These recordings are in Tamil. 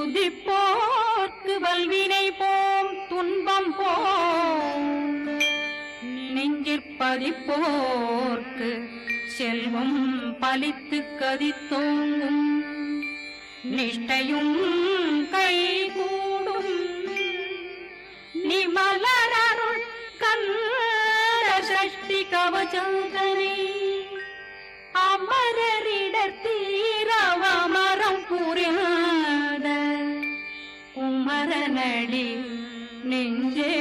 துதிப்போர்க்கு வல்வினை போம் துன்பம் போம் நெஞ்சிற்பதிப்போர்க்கு செல்வம் பலித்து கதித்தோங்கும் நிஷ்டையும் கைகூடும் நிமலரருள் கந்த சஷ்டி கவசந்தனை அமரரிடர் தீரவமரம் புரியாத குமரனடி நெஞ்சே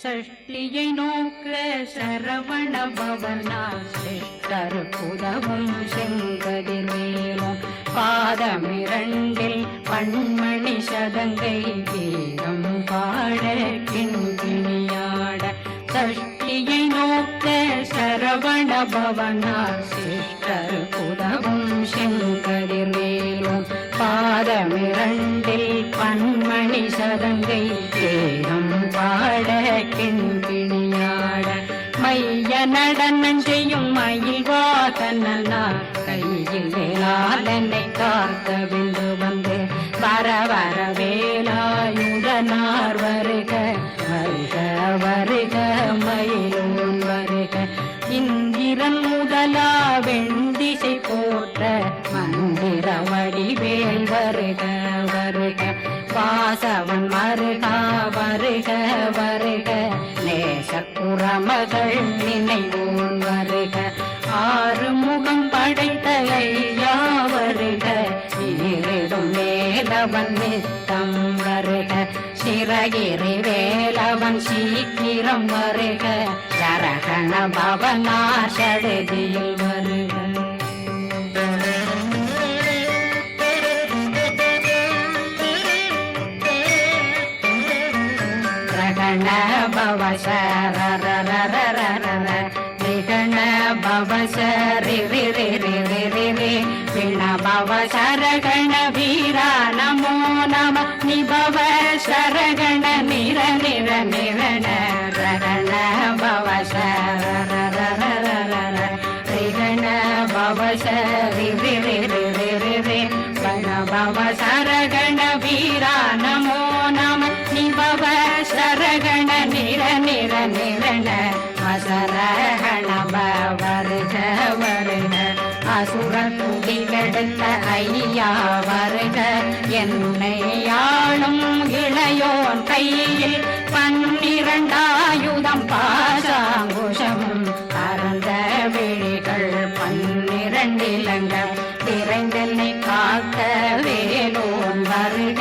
சஷ்டியை நோக்க சரவண பவனா சிஷ்டர் புதவும் செங்கதிர்வேலும் பாதமிரண்டில் பண்மணி சதங்கை கீதம் பாட கிண்கிணியாட சஷ்டியை நோக்க சரவண பவனா சிஷ்டர் புதவும் செங்கதிர்வேலும் பாதமிரண்டில் பண்மணி சதங்கை கீதம் பாட கிண்கிணியாட மைய நடனம் செய்யும் மயில் வாசனா கையில் வேளாளனை காக்க விண்டு வந்து வர வர வேலாயுதனார் வருக வருக வருக மயிலோன் வருக இந்திரன் முதலா வெண்டிசை போற்ற மந்திர வடிவேல் வருக வருக வாசவன் மருகா வருக வருக நேசக்குறமகள் நினைவோன் வருக ஆறு முகம் படைத்த ஐயா வருக ஈரிடும் வேலவன் நித்தம் வருக சிறகிரி வேலவன் சீக்கிரம் வருக சரகண பவனார் சடுதியில் வருக நிகண பவசரி விண பவ சரகண வீரா நமோ நம நிபவ சரகண நிர நிர நிரண ரண பவசரண பவசரி வண பவ சரகண வீரா நமோ நம நிபவ சரகண நிர நிர நிரண வசரகண வருக வருக அசுர துடி கெடுத்த ஐயா வருக என்னை ஆளும் இளையோன் கையில் 12 ஆயுதம் பாசாங்குஷம் பரந்த விழிகள் 12 இலங்கள் விரைந்தென்னை காக்க வேலோன் வருக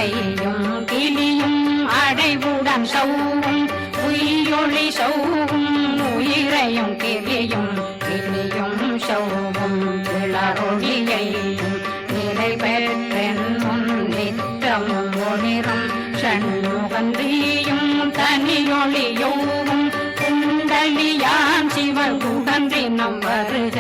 ஐயும் கிளியும் அடைவுடன் சௌவும் உயிரொளி சௌவும் உயிரையும் கிளியும் கிளியும் சௌவும் இளரொளியையும் நிலை பெற்றென் முன் நித்தமும் ஒளிரும் ஷண்முகந்தியும் தனியொளியோவும் குண்டலியாம் சிவன் குகந்தினம் வருக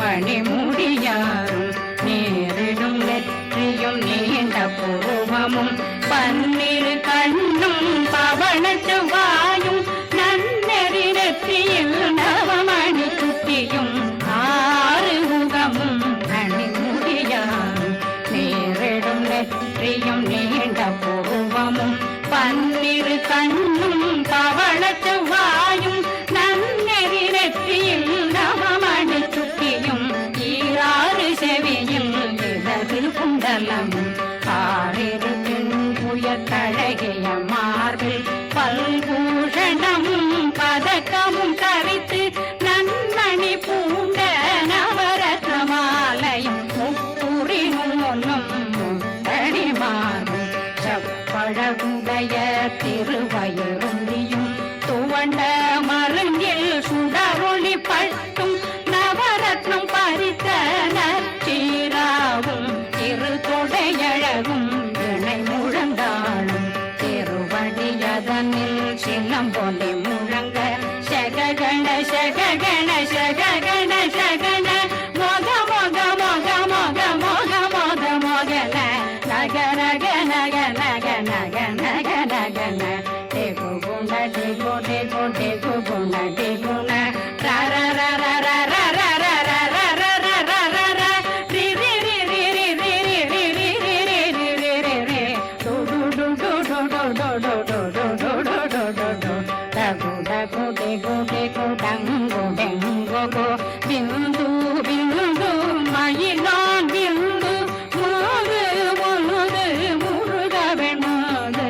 மணிமுடியாரும் நேரிடும் நெற்றியும் நீண்ட பூவமும் 12 கண்ணும் பவனத்து வாயும் நன்னெறி நெற்றியில் நவமணி குட்டியும் 6 முகமும் மணிமுடியாரும் நேரிடும் நெற்றியும் நீண்ட பூவமும் 12 கண்ணும் பவனத்து வாயும் நன்னெறி நெற்றியில் நவமணி குட்டியும் 6 செவியில் விதகு குண்டலம் 6 புயக்கழகிய மார்பில் பல்பூஷணமும் பதக்கமும் தரித்து நன்மணி பூண்ட நவரத்ன மாலையும் முப்புரி நூலும் முத்தடி மார்பும் செப்பழகுடைய திருவயருந்தியும் துவண்ட மருங்கில் சுடரொளி பட்டும் நவரத்னம் பறித்த நற்சீராவும் திரு தொடையழகும் இணை முழந்தாளும் திருவடியதனில் சிலம்பொலி முழங்க சககண ಶಗಣ ಶಗಣ ಶಗಣ ಮೊಗ ಮೊಗ ಮೊಗ ಮೊಗ ಮೊಗ ಮೊಗ ಮೊಗಲ ನಗ ನಗ ನಗ ನಗ ನಗ ನಗ ನಗನ ಟೇಕು ಗುಣ ಟೇಕು ಟೇಕು ಟೇಕು ಗುಣ ಟೇಗುಣ ರ ರ ರ ರ ರ ರ ರ ರ ರ ರ ರ ರ ರ ರ ರಿ ರಿ ರಿ ರಿ ರಿ ರಿ ರಿ ರಿ ರಿ ರಿ ರಿ ರಿ ರಿ ರಿ ಡು ಡು ಡು ಡು ಡು ಡು ಡು ಡು ಡು ಡು ಡು ಡು ಡು ಡು ಡು ಡಗು ಡಗು ಡೆಗು ಡೆಗು ಡಂಗು ಡೆಂಗು ಗು ಬಿಂದು ಬಿಂದು ಮಯಿಲಾನ್ ಬಿಂದು ಮುರುದು ಮುರುದು ಮುರುಗ ಬೆಣ್ಣದು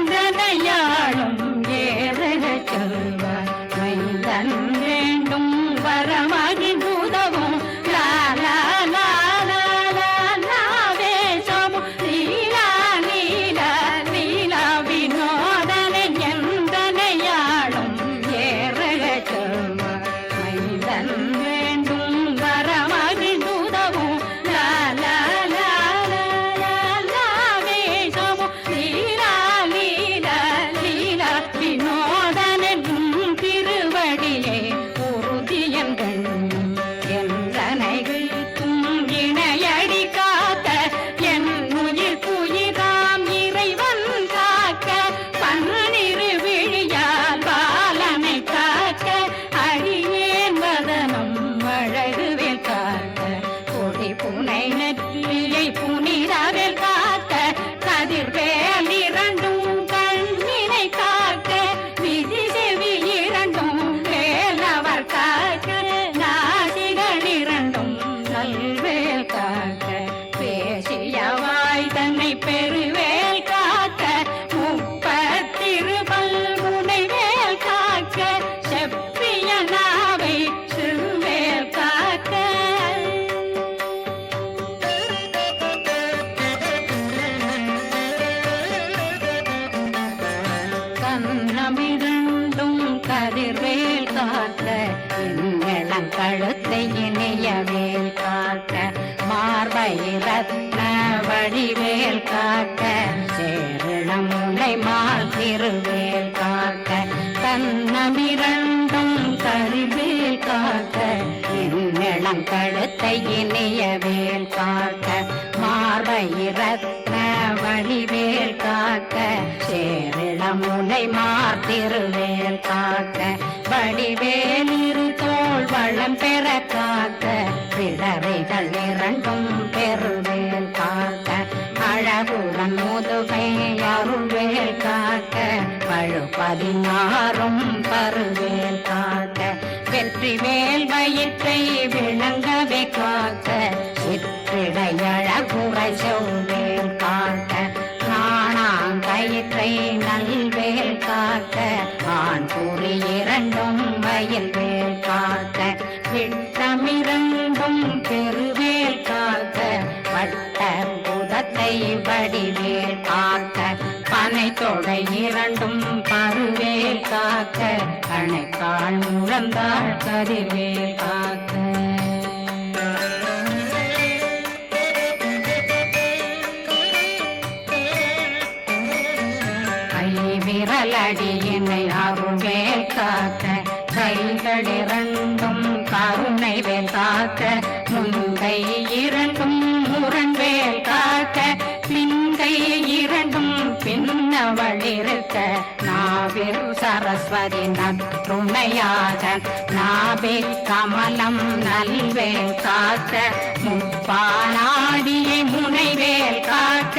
எந்தனையாளும் ஏறக செல்வ மைந்தன் வேண்டும் வரமகி பூதவும் லாலா லாலா லாலா வேஷமும் லீலா லீலா லீலா வினோதனை எந்தனையாளும் ஏறக செல்வ மைந்தன் வேண்டும் வரமகி பூதவும் லாலா லாலா லாலா வேஷமும் லீலா லீலா லீலா வினோதனும் திருவடியே உறுதியங்கள் என்றனைகளுக்கும் இணையடி காக்க என் உயிர் புயிராம் இறைவன் காக்க பன்னிரு விழியால் பாலனை காக்க அடியேன் வதனம் அழகுவேல் காக்க கொடி புனை நெற்றியை புனிதவேல் காக்க கதிர்வேல் இரண்டும் கண்ணினை காக்க விதி செவி இரண்டும் வேலவர் காக்க நாசிகள் இரண்டும் நல்வேல் காக்க பேசியவாய் தன்னை பெருவேல் காக்க முப்பத்திருபல் முனைவேல் காக்க செப்பிய நாவை சிறுவேல் காக்க கண்ணமிரண்டும் கதிர்வேல் காக்க இளம் கழுத்தை இணையவேல் காக்க மார்பை ரத்ன வடிவேல் காக்க சேரிளம் முனை மால் திருவேல் காக்க கண்ணமிரண்டும் கதிர்வேல் காக்க இளம் கழுத்தை இணையவேல் காக்க மார்பை ரத்ன வடிவேல் காக்க சேரிளம் முனை மார் திருவேல் காக்க வடிவேல் இரு தோள் வளம் பெற காக்க பிடரைகள் இரண்டும் பெருவேல் காக்க அழகுடன் முதுகை அருள்வேல் காக்க பழு 16 பருவேல் காக்க வெற்றி வேல் வயிற்றை விளங்கவே காக்க சிற்றிடையழகுரை செவ்வேல் காக்க நாணாங்கயிற்றை நல்வேல் காக்க ஆண் குறி இரண்டும் வயல்வேல் காக்க விட்டமிரண்டும் பெருவேல் காக்க வட்ட புதத்தை வடிவேல் காக்க பனை தொடை இரண்டும் பருவேல் காக்க கணைக்கால் முழந்தாள் கதிர்வேல் காக்க விரலடியினை அருள்வேல் காக்க கைகள் இரண்டும் கருணை வேல் காக்க முந்தை இரண்டும் முரண்வேல் காக்க பிந்தை இரண்டும் பின்னவளிருக்க நாவில் சரஸ்வதி நற்றுணையாக நாபி கமலம் நல்வேல் காக்க முப்பானாடியை முனைவேல் காக்க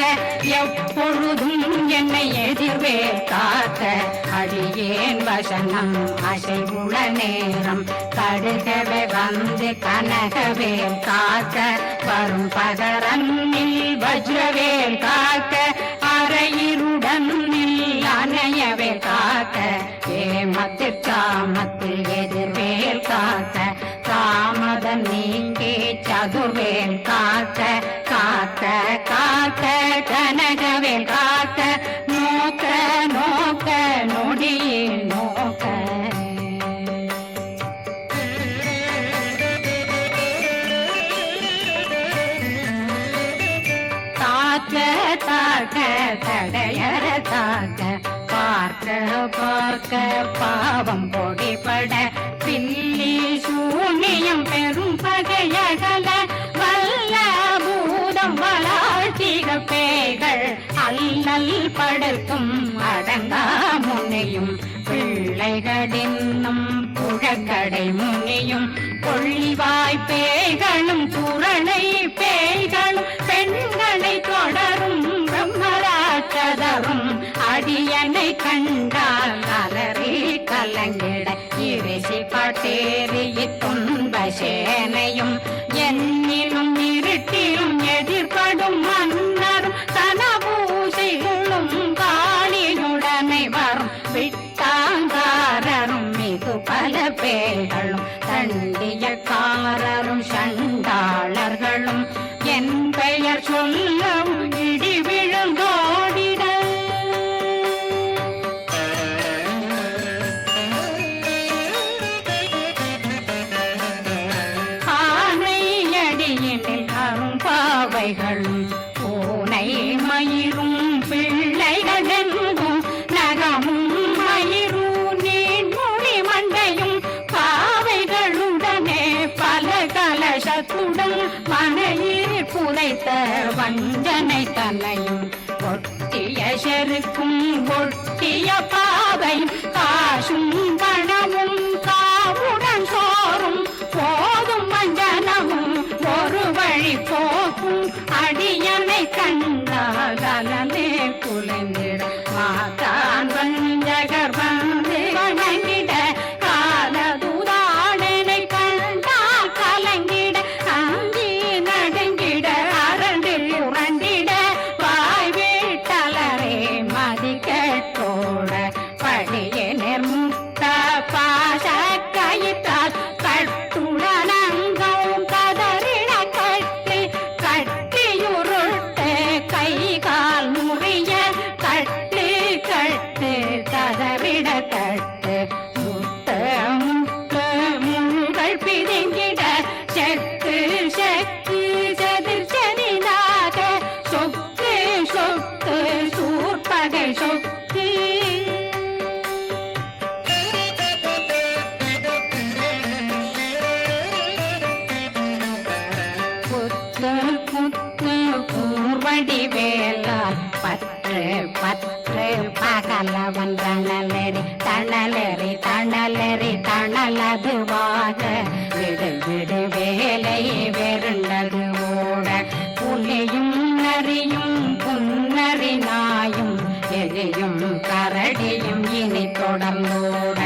எப்பொழுதும் என்னை எதிர்வேல் காக்க அடியேன் வசனம் அசைவுள நேரம் கடுகவே வந்து கனகவேல் காக்க வரும் பகரன்னில் வஜ்ரவேல் காக்க அரையிருடன் அணையவே காக்க ஏமத்தில் காமத்தில் எதிர்வேல் காக்க காமதம் நீங்கி சதுர்வேல் காக்க காக்க காக்க கனகவேல் காக்க நோக்க நோக்க நொடியே நோக்க தாக்க தடையற தாக்க பார்க்க பார்க்க பாவம் பொடிபட பில்லி சூனியம் பெரும் பகையகல வல்ல பூதம் வளாழ்த்திக பேய்கள் அல்லல் படுத்தும் அடங்கா முனையும் பிள்ளைகளின்னும் புழக்கடை முனியும் கொள்ளிவாய் பேய்களும் குரணை பேய்களும் பெண்களை தொடரும் பிரம்மராட்சதரும் அடியனை கண்டால் அலறி கலங்கிட இரிசி பட்டேறி துன்ப சேனையும் என்னிலும் இருட்டிலும் எதிர்படும் மன்னரும் தனபூசைகளும் காளியுடனை வரும் விட்டாங்காரரும் மிகு பல பேர்களும் தண்டியக்காரரும் சண்டாளர்களும் என் பெயர் சொல்லவும் இடி விழுந்தோடிட ஆனையடியினில் அரும்பாவைகளும் பூனை மயிரும் பிள்ளைகளெங்கும் நகமும் மயிரும் நீன்மொழி மண்டையும் பாவைகளுடனே பல கலசத்துடன் மனையில் புதைத்த வஞ்சனை தலையும் ஒட்டிய செருக்கும் ஒட்டிய பாவையும் காசும் பணமும் காவுடன் சோறும் போதும் வஞ்சனமும் ஒரு வழி போக்கும் அடியனை கண்டால் அலனே குலைந்திட மாதான் வஞ்சகர் வந்து வணங்கிட காலதுதாடனை கண்டால் கலங்கிட அஞ்சி நடுங்கிட அரண்டில் உரண்டிட வாய் வீட்டலரே மதி கேட்டோட படியே நிர்முத்த பாச கயிற்றால் கட்டுடனங்கவும் கதறிட கட்டி கட்டியுருட்டு கை கால் முறிய கட்டு கட்டு கதறிட கட்டு முட்ட முட்டு முள்கள் பிதுங்கிட செக்கு செக்கு செதிர் செதினாக சொக்கு சொக்கு சூர்பகை சொக்கு புத்து புத்து கூர்வடி வேலால் பற்று பற்று பகலவன் தணலெறி தணலெறி தணலெறி தணலதுவாக விடு விடு வேலை வெருண்டது ஓட புலியும் நரியும் புன்னறி நாயும் எலியும் கரடியும் இனி தொடர்ந்தோட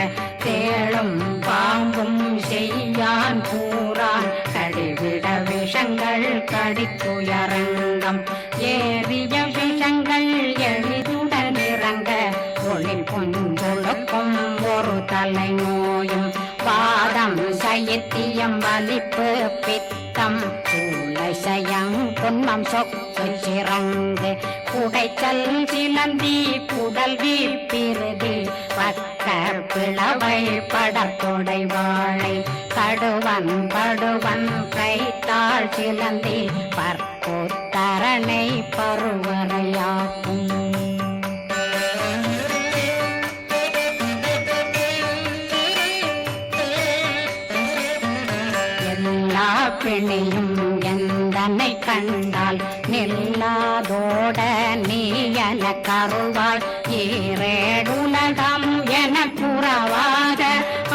தேளும் பாம்பும் செய்யான் கூறான் கடிவிட விஷங்கள் கடித்துயரங்கம் ஏறிய விஷங்கள் எளிதுடன் இறங்க ஒளில் பொன்றுழுக்கும் ஒரு தலை நோயும் பாதம் சைத்தியம் வலிப்பு பித்தம் சூளைசயம் புன்மம் சொக்கு சிறங்கு குடைச்சல் சிலந்தி புடல் வீப்பிருதி பக்கர் பிளவை படற்கொடை வாழை கடுவன் படுவன் கைத்தாள் சிலந்தி பற்புத்தரணை பருவரையாக்கும் எல்லா பிணியும் எந்தனை கண்டால் நில்லாதோட நீ என கருவாய் ஈரேடுலகம் என புறவாக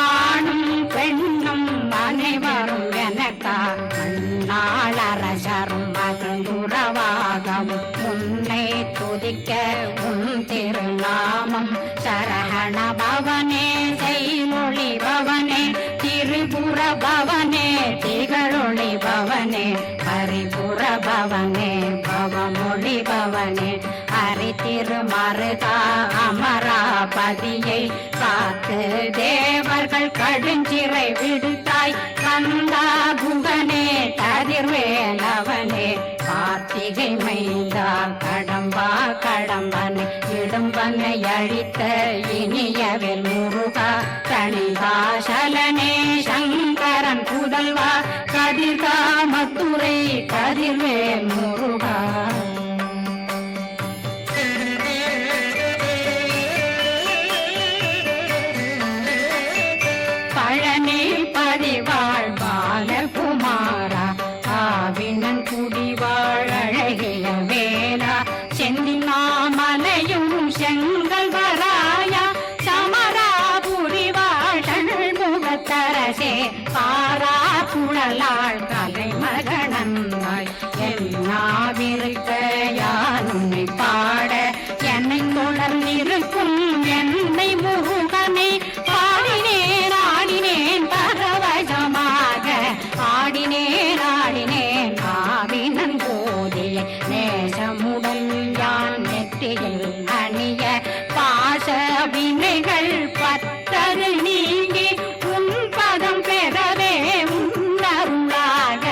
ஆணும் பெண்ணும் அனைவரும் எனக்கா மண்ணாளரசரும் மகிழ்ந்துறவாகவும் உன்னை துதிக்க உன் திருநாமம் சரஹண பவனே செய்மொழி பவனே திரிபுர பவனே திகழொளி பவனே ஹரிபுர பவனே பவமொழி பவனே ஹரி திருமருகா அமராபதியை காத்து தேவர்கள் கடுஞ்சிறை விடுத்தாய் கந்தா குகனே கதிர்வேலவனே கார்த்திகை மைந்தா கடம்பா கடம்பனை இடும்பனை அழித்த இனியவில் முருகா தணிகாசலனே சங்கரன் புதல்வா கதிர்காமத்துறை கதிர்வேல் முருகா குழலாள் கலைமகனந்தாய் எல்லாவிருக்க யானுன்னை பாட என்னை தொடர்ந்திருக்கும் என்னை முருகனை பாடினேன் ஆடினேன் பரவசமாக ஆடினேன் ஆடினேன் ஆவினன் போதிய நேசமுடன் யான் நெற்றியில் அணிய பாச வினைகள் பற்றரு நீங்கி உன் பதம் பெறவே உன்னருளாக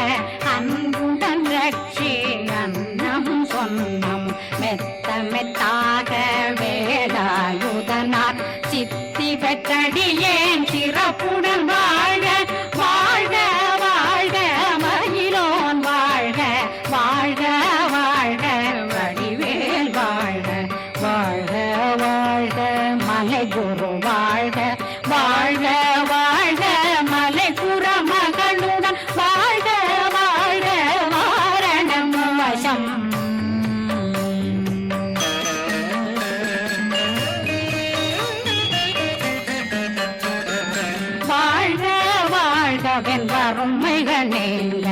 அன்புடன் ரட்சி அன்னம் சொன்னம் மெத்த மெத்தாக வேலாயுதனார் சித்தி பெற்றடியேன் சிறப்புடன் வாழ வாழ்க வாழ்க மயிலோன் வாழ்க வாழ்க வாழ்க வடிவேல் வாழ்க வாழ்க வாழ்க மலை குரு வாழ்க வாழ்க வாழ்க மலை குரமகளுடன் வாழ்க வாழ்க வாரணம் வசம் வாழ்க வாழ்கவென் வறுமைகள் நீங்க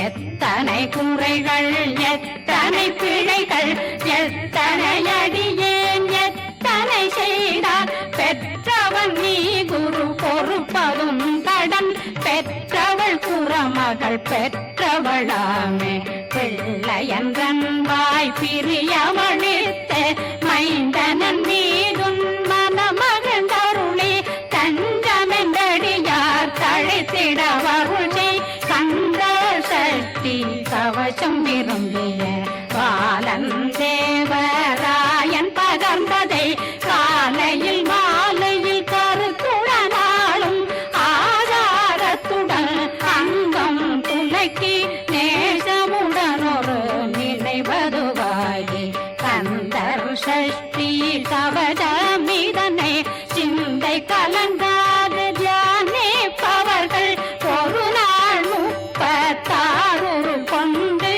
எத்தனை குறைகள் எத்தனை பிழைகள் எத்தனை அடியேன் எத்தனை செய்தார் பெற்றவன் நீ குரு பொறுப்பதும் கடன் பெற்றவள் குறமகள் பெற்றவளாமே பிள்ளையன்றன் வாய் பிரியமளித்த மைந்தனன் மீதுன் மனமகந்தருளி தஞ்சமென்றடியார் தழைத்திட வருளை கந்த சக்தி கவசம் விரும்பிய பாலன் தேவராயன் பகர்ந்ததை காலையில் மாலையில் கருத்துடனாலும் ஆதாரத்துடன் அங்கம் துலக்கி நேசமுடன் ஒரு நினைவதுவாகி கந்தர் சஷ்டி கவசமிதனை சிந்தை கலங்காத தியானிப்பவர்கள் ஒரு நாள் 36 கொண்டு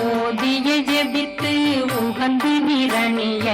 ஓதிய ஜெபித்து உகந்து நிரணிய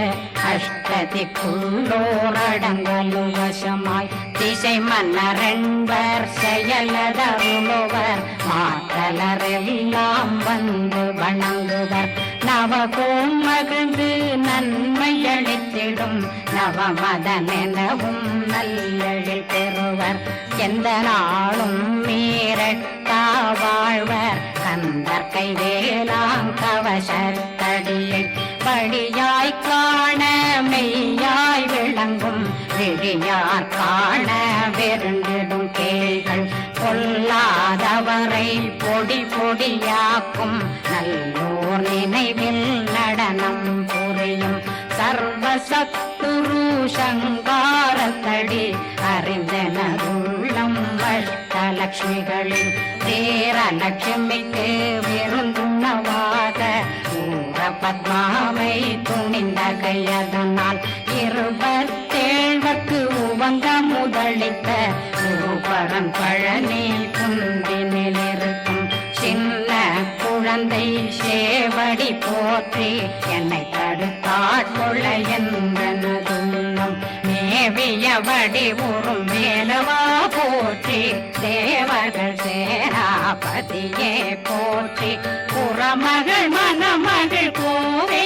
அஷ்டதிக்குள்ளோரடங்கலும் வசமாய் திசை மன்னரென்பர் செயலதருளுவர் மாற்றலரெல்லாம் வந்து வணங்குவர் நவகோம் மகிழ்ந்து நன்மையளித்திடும் நவமதனெனவும் நல்லெழில் பெறுவர் எந்த நாளும் மீறட்டா வாழ்வர் கந்தர் கைவேலாம் கவசத்தடியை படியாய் காண மெய்யாய் விளங்கும் விழியார் காண வெருண்டிடும் கேள்கள் கொல்லாதவரை பொடி பொடியாக்கும் நல்லோர் நினைவில் நடனம் புரியும் சர்வசத்துரு சங்காரத்தடி அறிந்தனருள்ளம் அஷ்டலட்சுமிகளில் தேரலட்சுமிக்கு விருந்துணவாக ஊர பத்மாவை துணிந்த கையதனால் 27 உவங்க முதலித்த குருபரன் பழனி குந்தினில் இருக்கும் சின்ன குழந்தை சேவடி போற்றி என்னை தடுத்தாட்கொள்ள என்றனதுள்ளம் மேவியபடி உறும் மேலவா போற்றி தேவர்கள் சேராபதியே போற்றி புறமகள் மணமகள் கோவே